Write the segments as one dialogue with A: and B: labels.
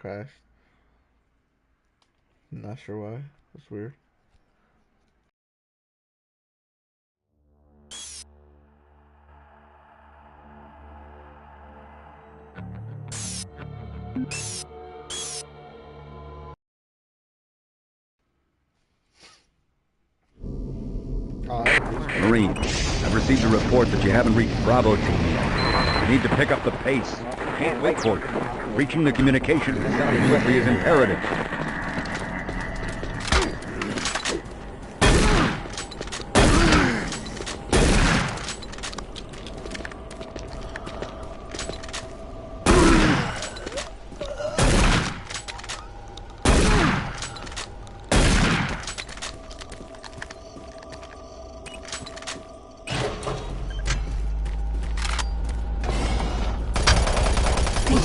A: crashed. Not sure why. That's weird.
B: Marine, I've received a report that you haven't reached Bravo team yet. You need to pick up the pace. Can't wait for you. Reaching the communication facility quickly is imperative.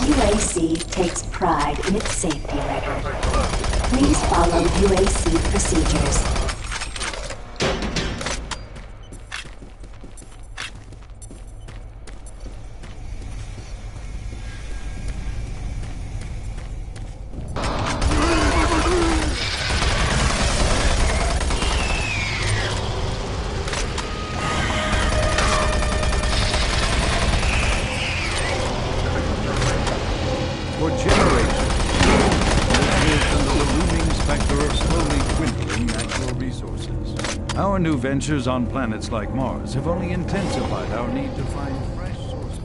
C: UAC takes pride in its safety record. Please follow UAC procedures.
D: For generations, we lived under the looming specter of slowly dwindling natural resources. Our new ventures on planets like Mars have only intensified our need to find fresh sources.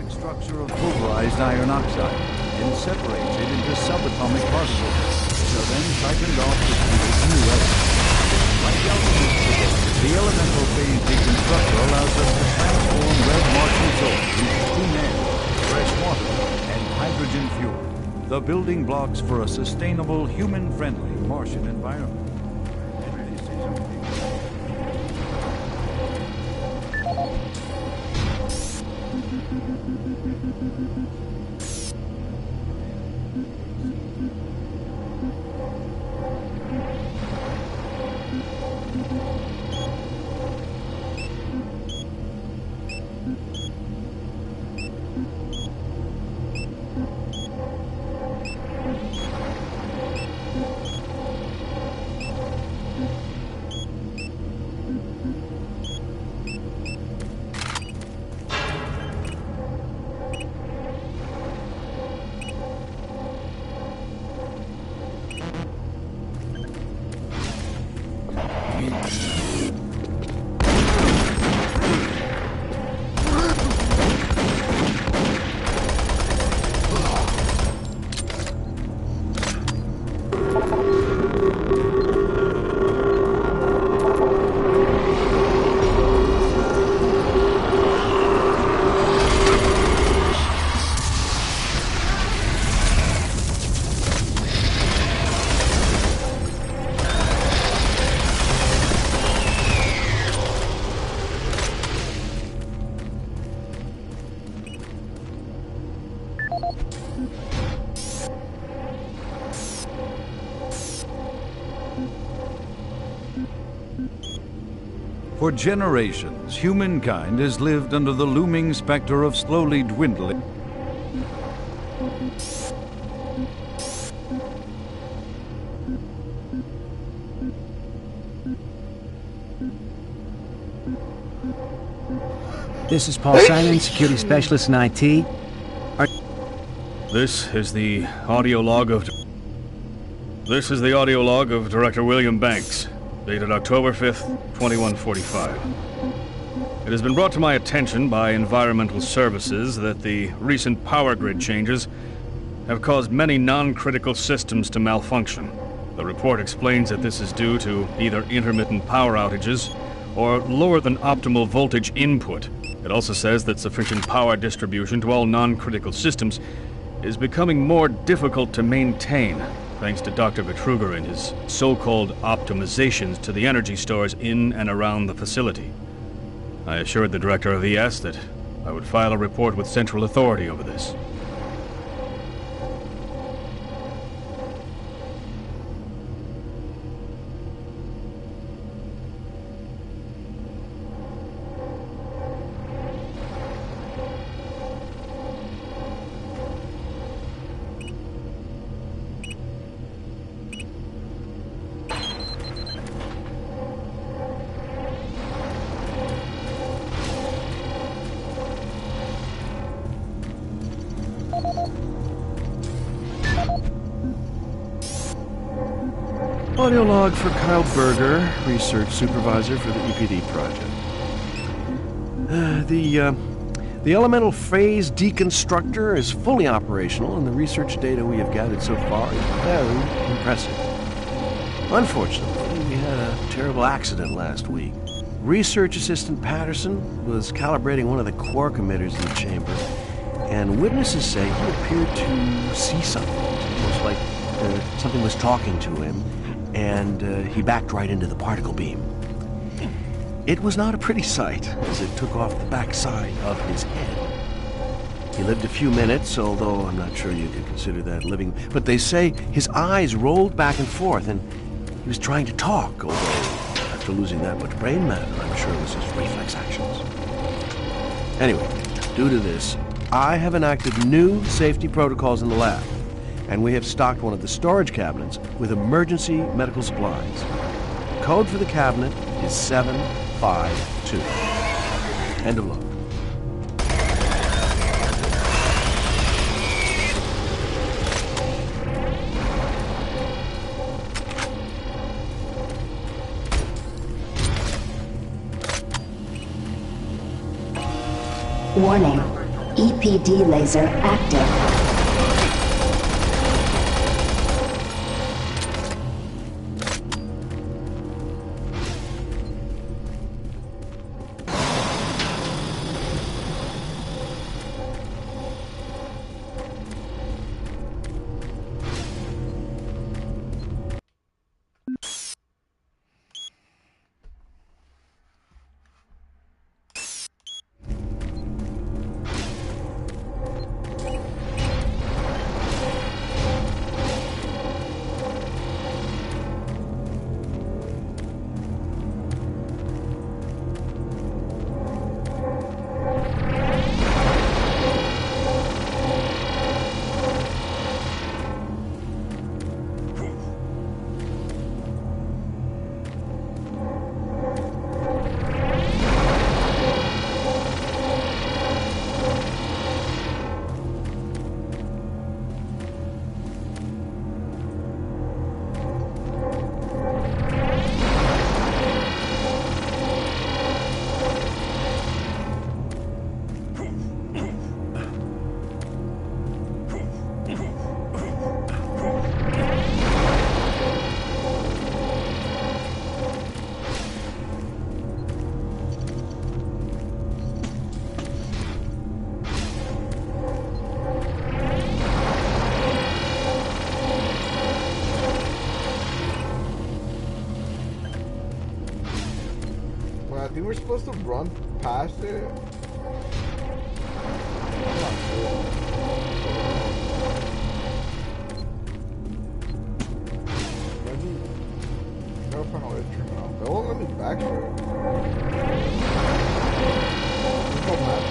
D: Structure of pulverized iron oxide and separates it into subatomic particles, which are then tightened off to create new elements. Like alchemist, the elemental phase deconstructor allows us to transform red Martian soil into clean air, fresh water, and hydrogen fuel, the building blocks for a sustainable, human-friendly Martian environment. For generations, humankind has lived under the looming specter of slowly dwindling.
E: This is Paul Simon, security specialist in IT.
F: This is the audio log of Director William Banks, dated October 5th, 2145. It has been brought to my attention by Environmental Services that the recent power grid changes have caused many non-critical systems to malfunction. The report explains that this is due to either intermittent power outages or lower than optimal voltage input It also says that sufficient power distribution to all non-critical systems is becoming more difficult to maintain, thanks to Dr. Vitruger and his so-called optimizations to the energy stores in and around the facility. I assured the director of ES that I would file a report with Central Authority over this.
A: Audio log for Kyle Berger, research supervisor for the EPD project. The elemental phase deconstructor is fully operational, and the research data we have gathered so far is very impressive. Unfortunately, we had a terrible accident last week. Research assistant Patterson was calibrating one of the quark emitters in the chamber, and witnesses say he appeared to see something. Almost like something was talking to him, and he backed right into the particle beam. It was not a pretty sight, as it took off the backside of his head. He lived a few minutes, although I'm not sure you could consider that living. But they say his eyes rolled back and forth, and he was trying to talk, although after losing that much brain matter, I'm sure it was his reflex actions. Anyway, due to this, I have enacted new safety protocols in the lab, and we have stocked one of the storage cabinets with emergency medical supplies. The code for the cabinet is 752. End of log.
C: Warning. EPD laser active.
A: I think we're supposed to run past it. I'm not sure. Maybe. Gotta find a way to turn it off. They won't let me backtrack. There's no map.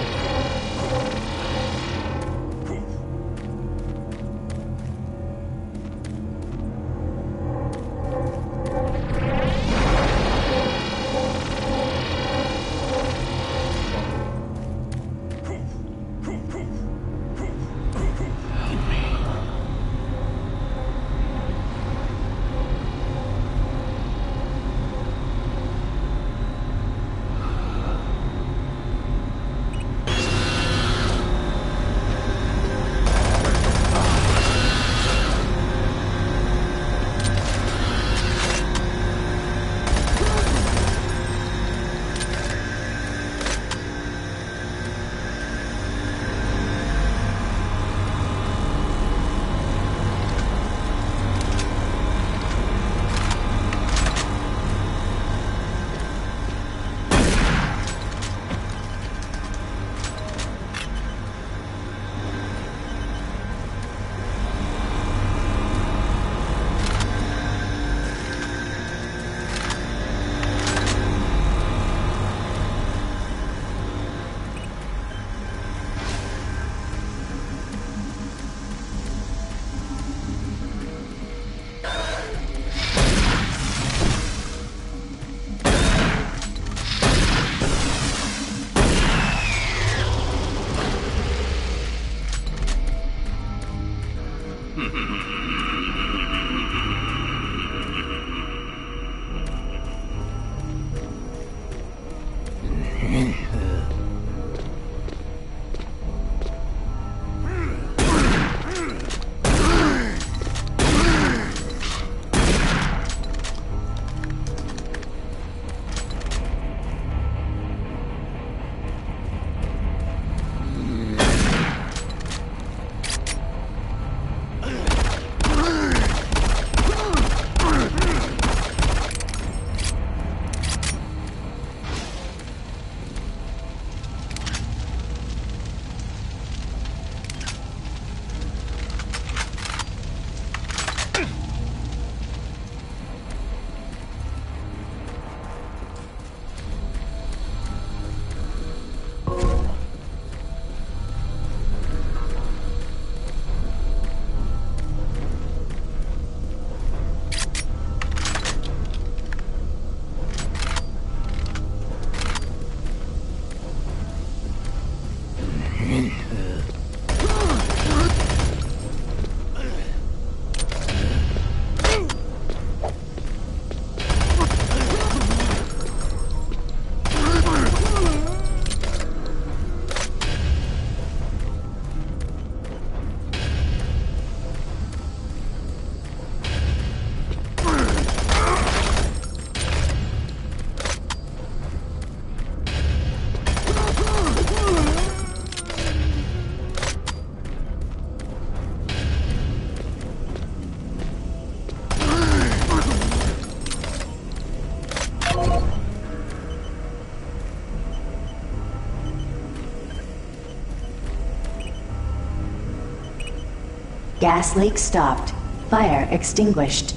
C: Gas leak stopped. Fire extinguished.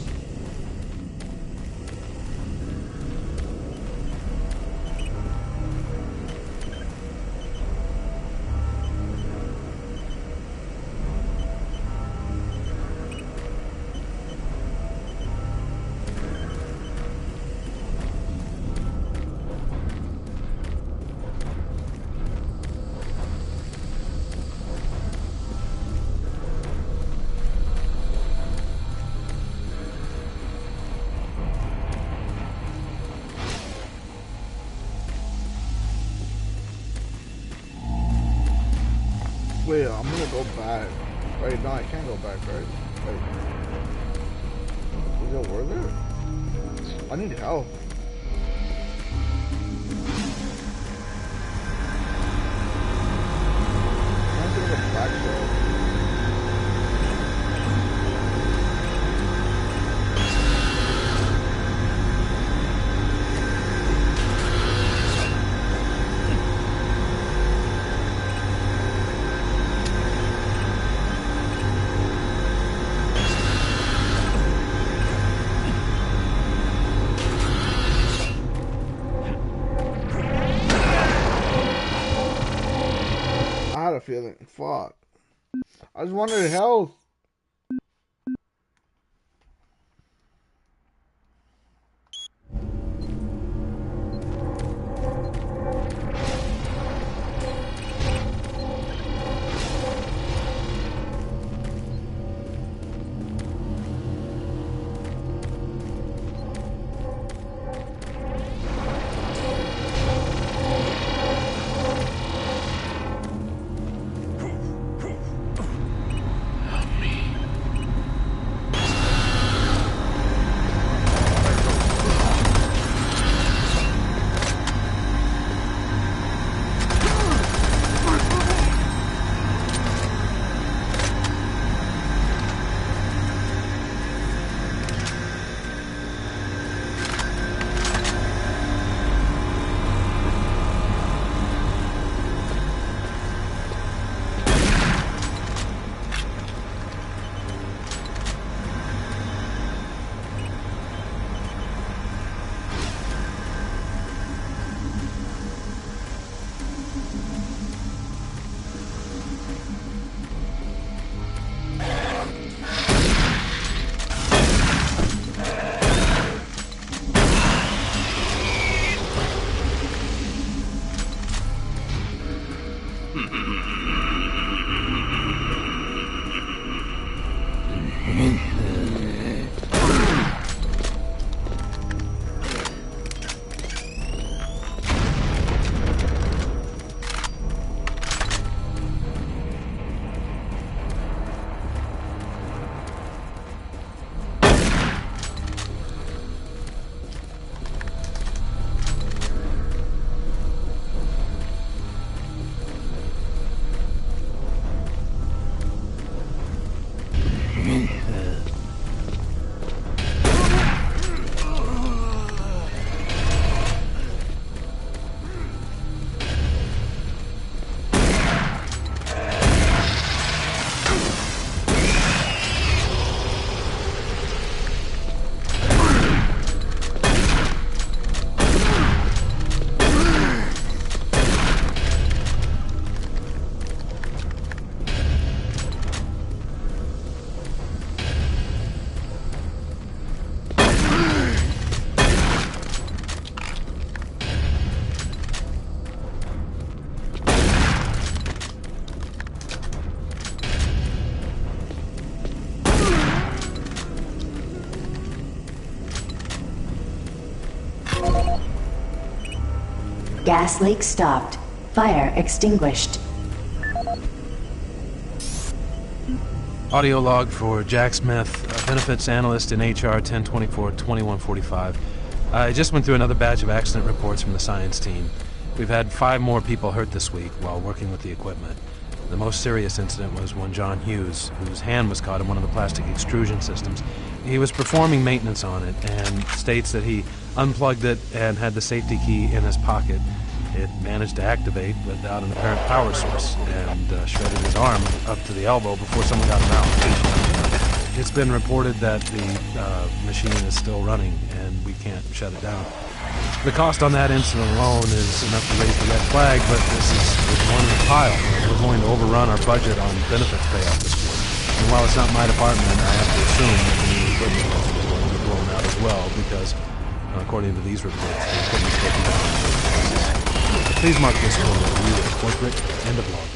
G: Wait, I'm gonna go back. Wait, no, I can't go back, right? Wait. Is it worth it? I need help. I'm gonna go back though. Feeling fuck. I just wanted health.
C: Gas leak stopped. Fire extinguished.
H: Audio log for Jack Smith, benefits analyst in HR 1024-2145. I just went through another batch of accident reports from the science team. We've had 5 more people hurt this week while working with the equipment. The most serious incident was one John Hughes, whose hand was caught in one of the plastic extrusion systems. He was performing maintenance on it and states that he unplugged it and had the safety key in his pocket. It managed to activate without an apparent power source and shredded his arm up to the elbow before someone got him out. It's been reported that the machine is still running and we can't shut it down. The cost on that incident alone is enough to raise the red flag, but this is one in a pile. We're going to overrun our budget on benefits payout this year. And while it's not my department, I have to assume that the new equipment is going to be blown out as well, because according to these reports, the equipment's taken down. Please mark this for review of corporate end of log.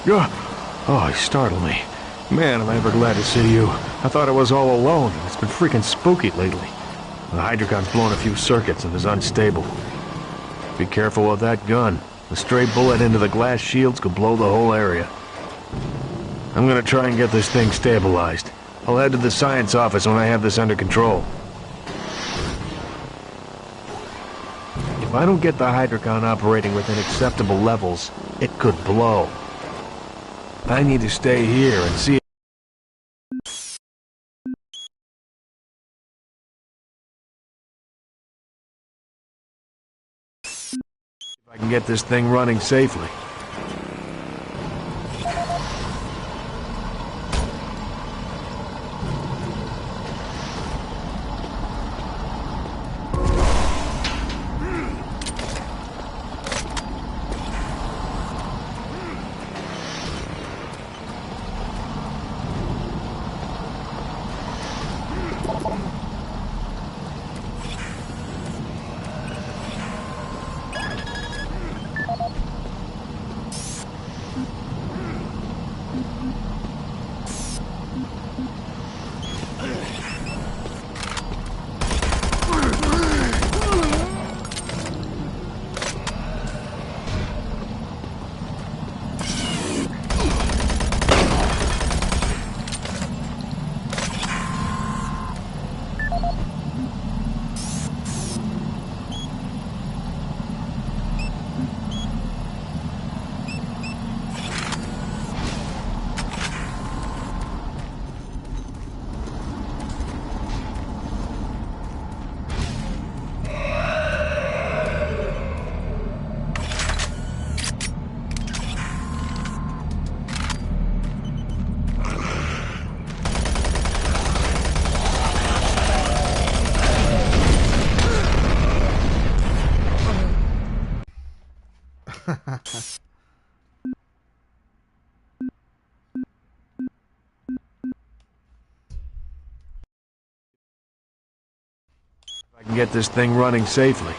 I: Oh, he startled me. Man, am I ever glad to see you. I thought I was all alone. It's been freaking spooky lately. The Hydrocon's blown a few circuits and is unstable. Be careful with that gun. A stray bullet into the glass shields could blow the whole area. I'm gonna try and get this thing stabilized. I'll head to the science office when I have this under control. If I don't get the Hydrocon operating within acceptable levels, it could blow. I need to stay here and see if I can get this thing running safely. I can get this thing running safely.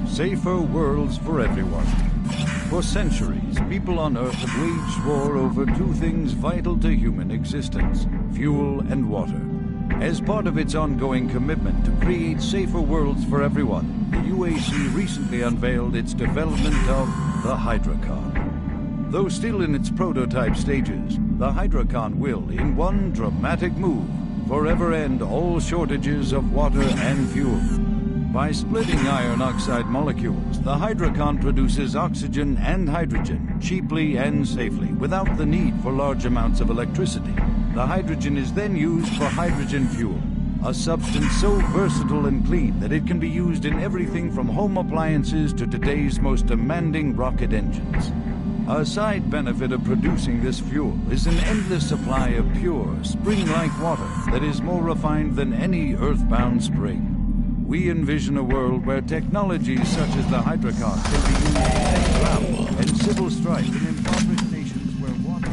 D: Safer worlds for everyone. For centuries, people on Earth have waged war over two things vital to human existence: fuel and water. As part of its ongoing commitment to create safer worlds for everyone, the UAC recently unveiled its development of the Hydrocon. Though still in its prototype stages, the Hydrocon will, in one dramatic move, forever end all shortages of water and fuel. By splitting iron oxide molecules, the Hydrocon produces oxygen and hydrogen cheaply and safely, without the need for large amounts of electricity. The hydrogen is then used for hydrogen fuel, a substance so versatile and clean that it can be used in everything from home appliances to today's most demanding rocket engines. A side benefit of producing this fuel is an endless supply of pure, spring-like water that is more refined than any earthbound spring. We envision a world where technologies such as the Hydrocon can be used to end drought and civil strife in impoverished nations where water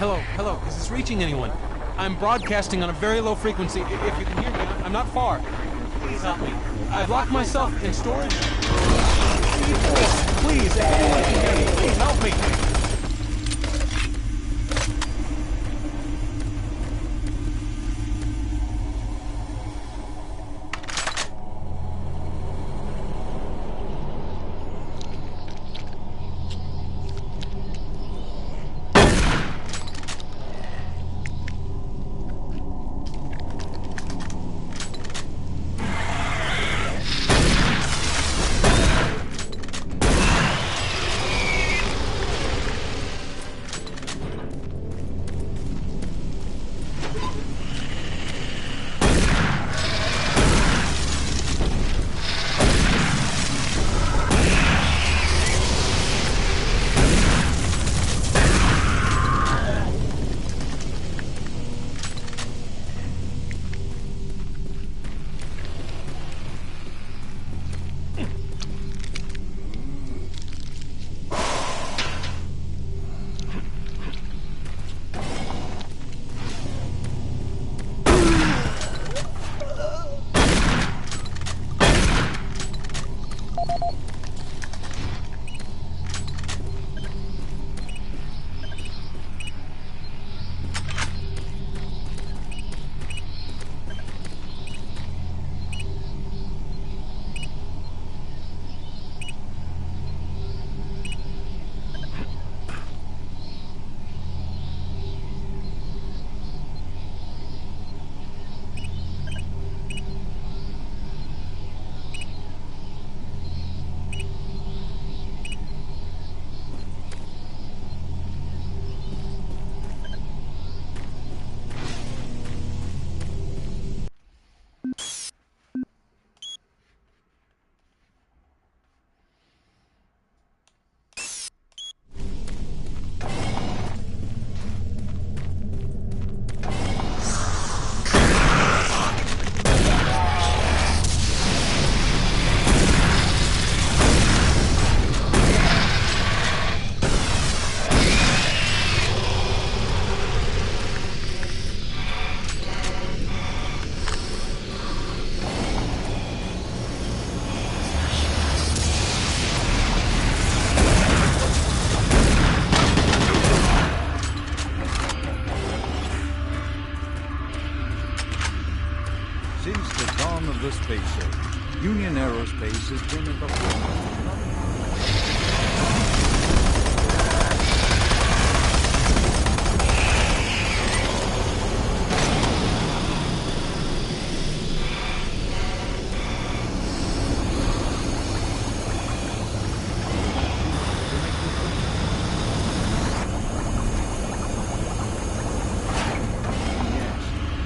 H: hello. Is this reaching anyone? I'm broadcasting on a very low frequency. If you can hear me, I'm not far. Please help me. I've locked myself in storage. Please, if anyone can hear me, please help me.
D: Since the dawn of the space age, Union Aerospace has been at the forefront.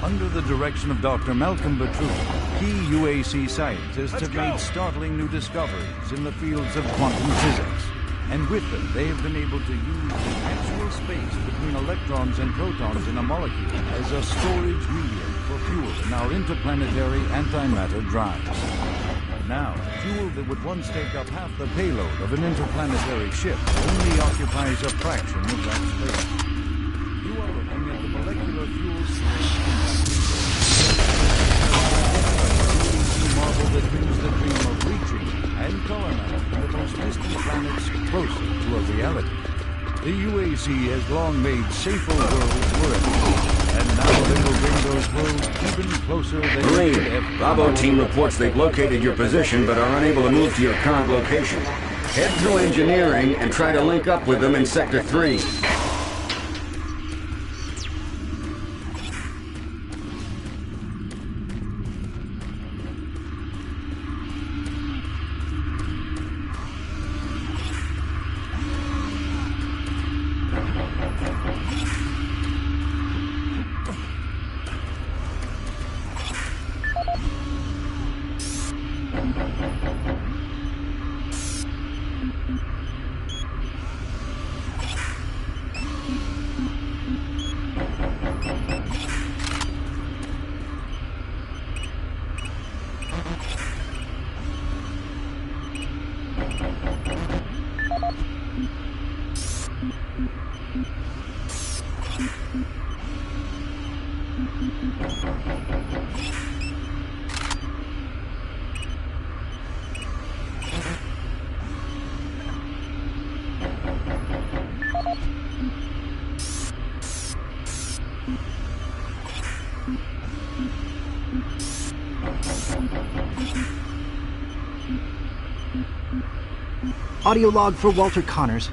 D: Under the direction of Dr. Malcolm Bertrand, key UAC scientists have made startling new discoveries in the fields of quantum physics. And with them, they have been able to use the actual space between electrons and protons in a molecule as a storage medium for fuel in our interplanetary antimatter drives. Now, fuel that would once take up half the payload of an interplanetary ship only occupies a fraction of that space. You are looking at the molecular fuel marvel that brings the dream of reaching and colonizing the most distant planets closer to a reality. The UAC has long made safer worlds wherever, and now they will bring those worlds even closer than they could ever.
B: Bravo team reports they've located your position but are unable to move to your current location. Head through engineering and try to link up with them in Sector 3.
J: Audio log for Walter Connors.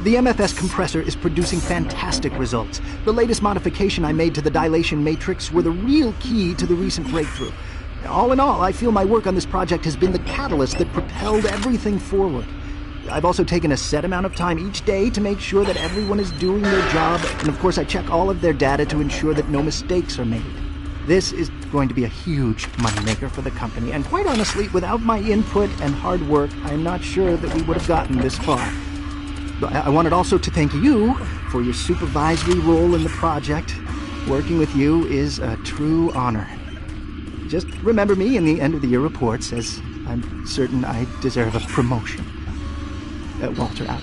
J: The MFS compressor is producing fantastic results. The latest modification I made to the dilation matrix were the real key to the recent breakthrough. All in all, I feel my work on this project has been the catalyst that propelled everything forward. I've also taken a set amount of time each day to make sure that everyone is doing their job, and of course I check all of their data to ensure that no mistakes are made. This is going to be a huge moneymaker for the company, and quite honestly, without my input and hard work, I'm not sure that we would have gotten this far. I wanted also to thank you for your supervisory role in the project. Working with you is a true honor. Just remember me in the end-of-the-year reports, as I'm certain I deserve a promotion. Walter out.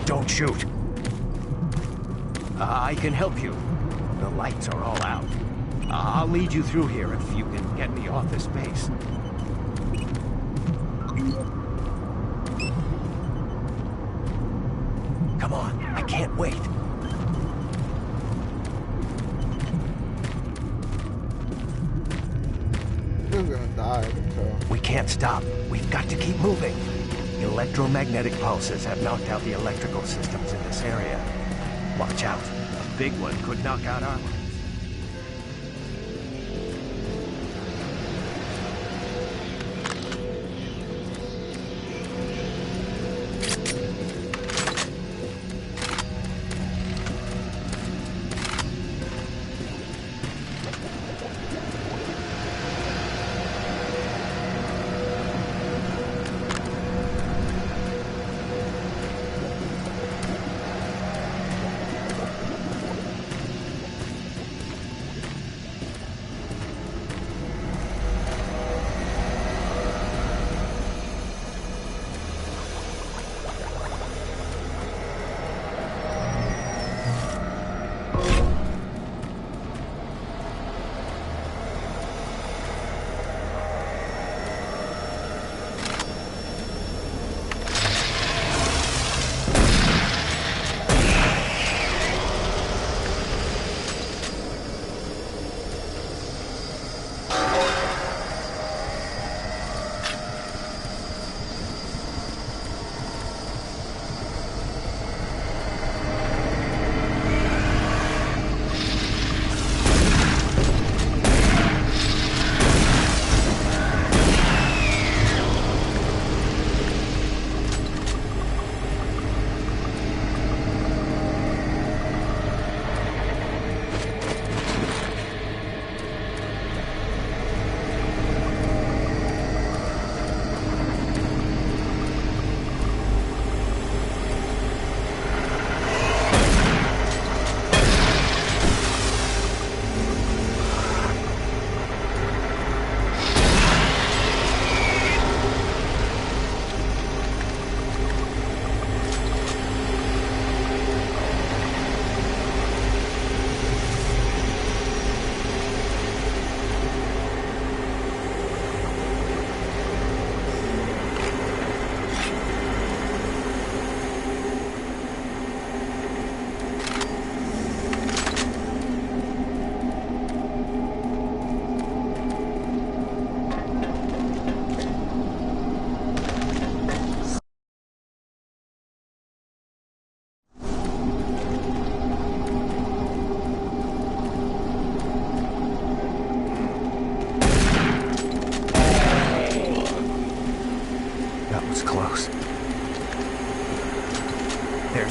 K: Don't shoot. I can help you. The lights are all out. I'll lead you through here if you can get me off this base. Come on, I can't wait.
G: He's gonna die, so.
K: We can't stop. We've got to keep moving. Electromagnetic pulses have knocked out the electrical systems in this area. Watch out. A big one could knock out our ones.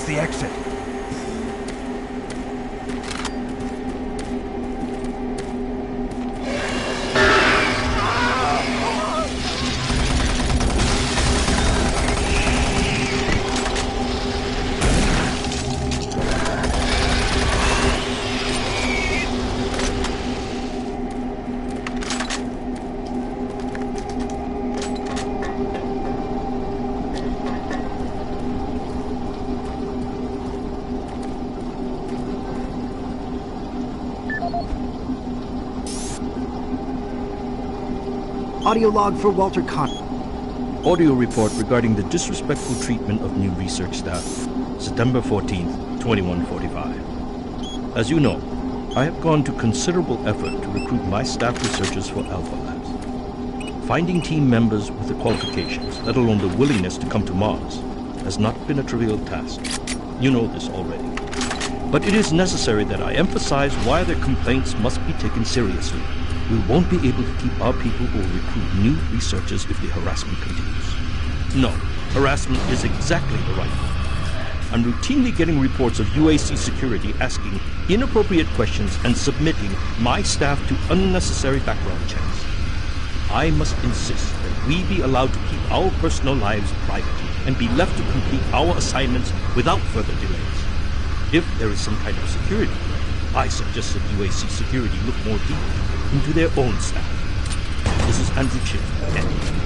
K: the exit.
J: Audio log for Walter Connor.
L: Audio report regarding the disrespectful treatment of new research staff. September 14th, 2145. As you know, I have gone to considerable effort to recruit my staff researchers for Alpha Labs. Finding team members with the qualifications, let alone the willingness to come to Mars, has not been a trivial task. You know this already. But it is necessary that I emphasize why their complaints must be taken seriously. We won't be able to keep our people or recruit new researchers if the harassment continues. No, harassment is exactly the right word. I'm routinely getting reports of UAC security asking inappropriate questions and submitting my staff to unnecessary background checks. I must insist that we be allowed to keep our personal lives private and be left to complete our assignments without further delays. If there is some kind of security threat, I suggest that UAC security look more deeply into their own staff. This is Andrew Chin, Kent.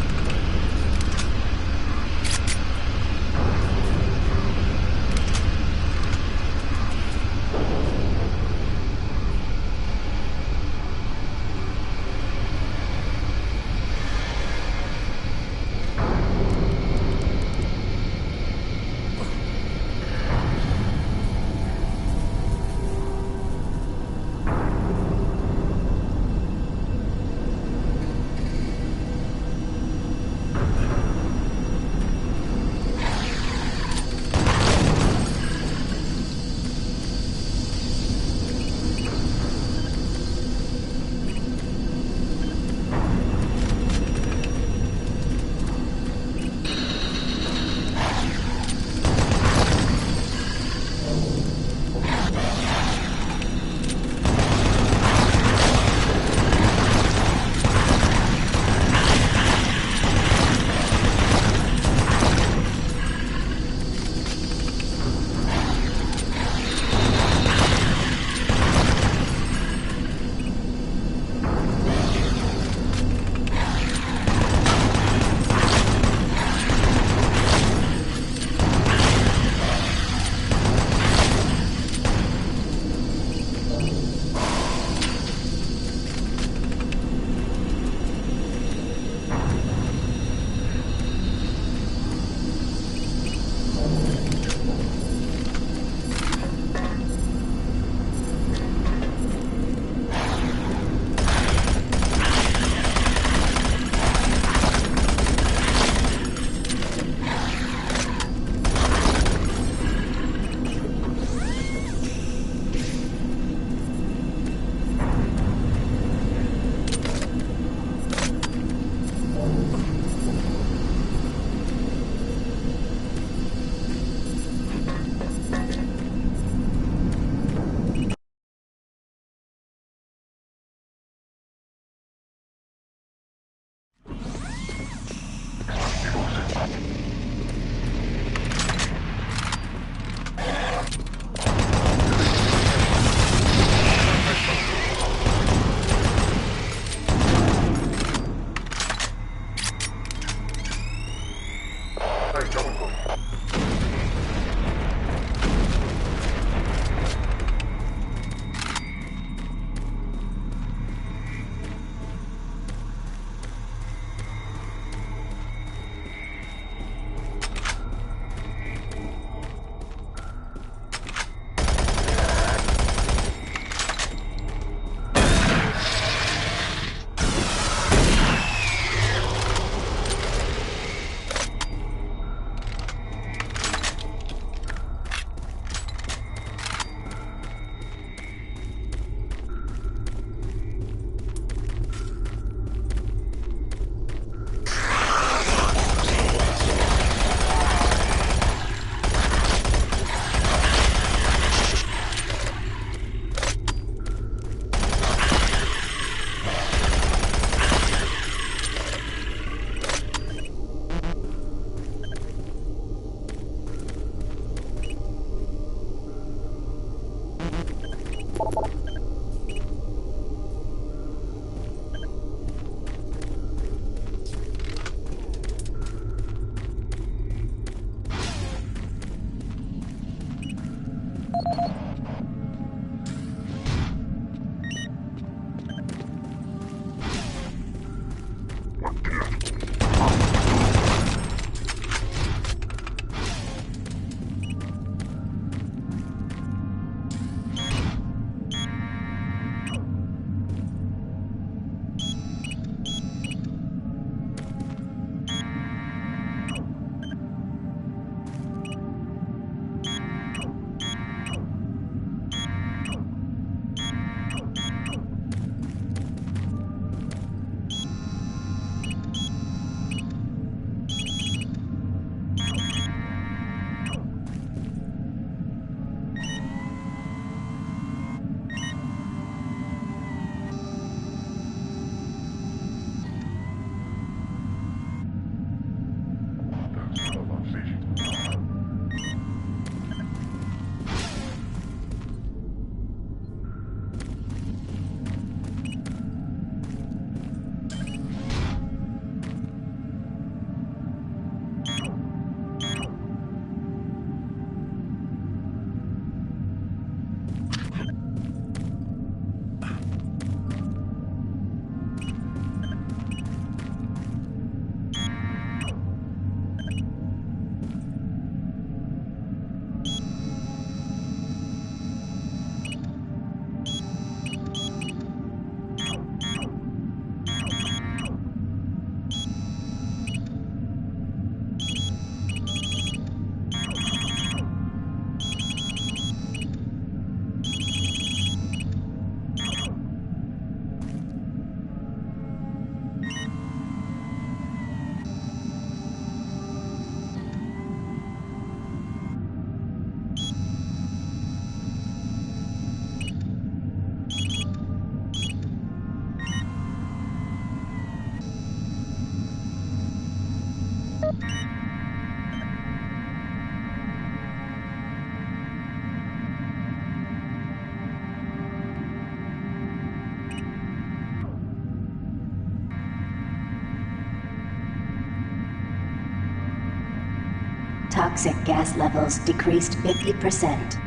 C: Toxic gas levels decreased 50%.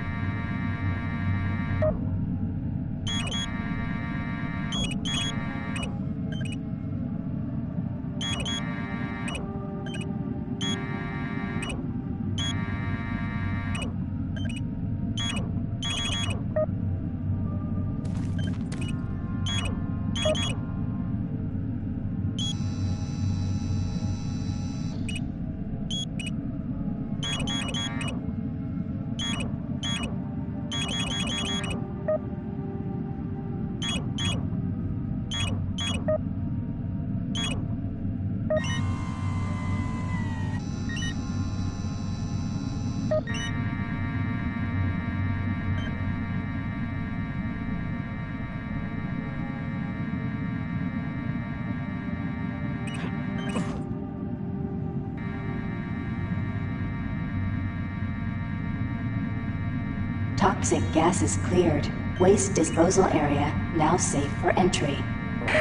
C: Toxic gas is cleared. Waste disposal area now safe for entry.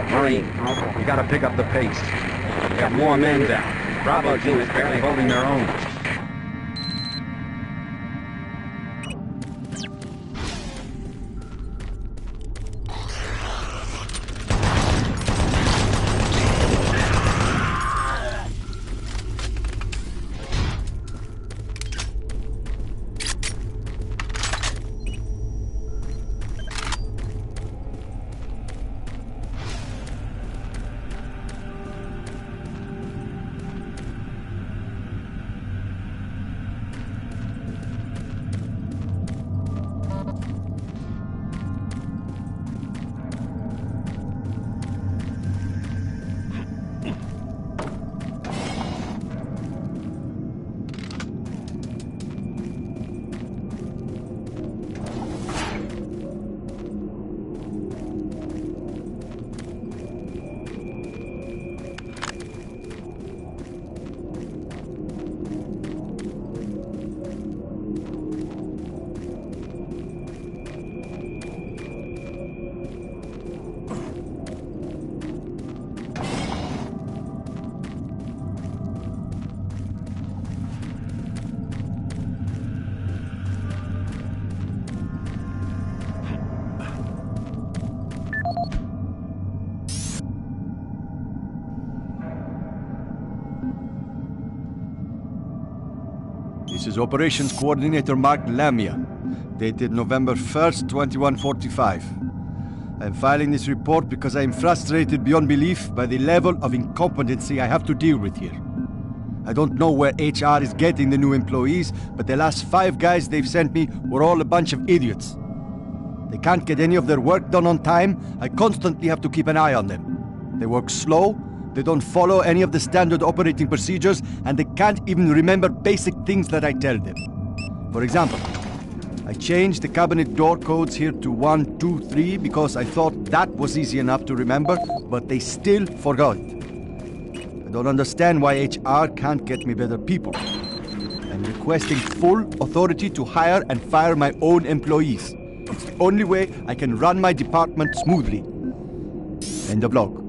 B: Marine, you gotta pick up the pace. We got more men down. Bravo team is barely holding their own.
M: This is Operations Coordinator Mark Lamia, dated November 1st, 2145. I am filing this report because I am frustrated beyond belief by the level of incompetency I have to deal with here. I don't know where HR is getting the new employees, but the last 5 guys they've sent me were all a bunch of idiots. They can't get any of their work done on time. I constantly have to keep an eye on them. They work slow, they don't follow any of the standard operating procedures, and they can't even remember basic things that I tell them. For example, I changed the cabinet door codes here to 1, 2, 3 because I thought that was easy enough to remember, but they still forgot it. I don't understand why HR can't get me better people. I'm requesting full authority to hire and fire my own employees. It's the only way I can run my department smoothly. End of log.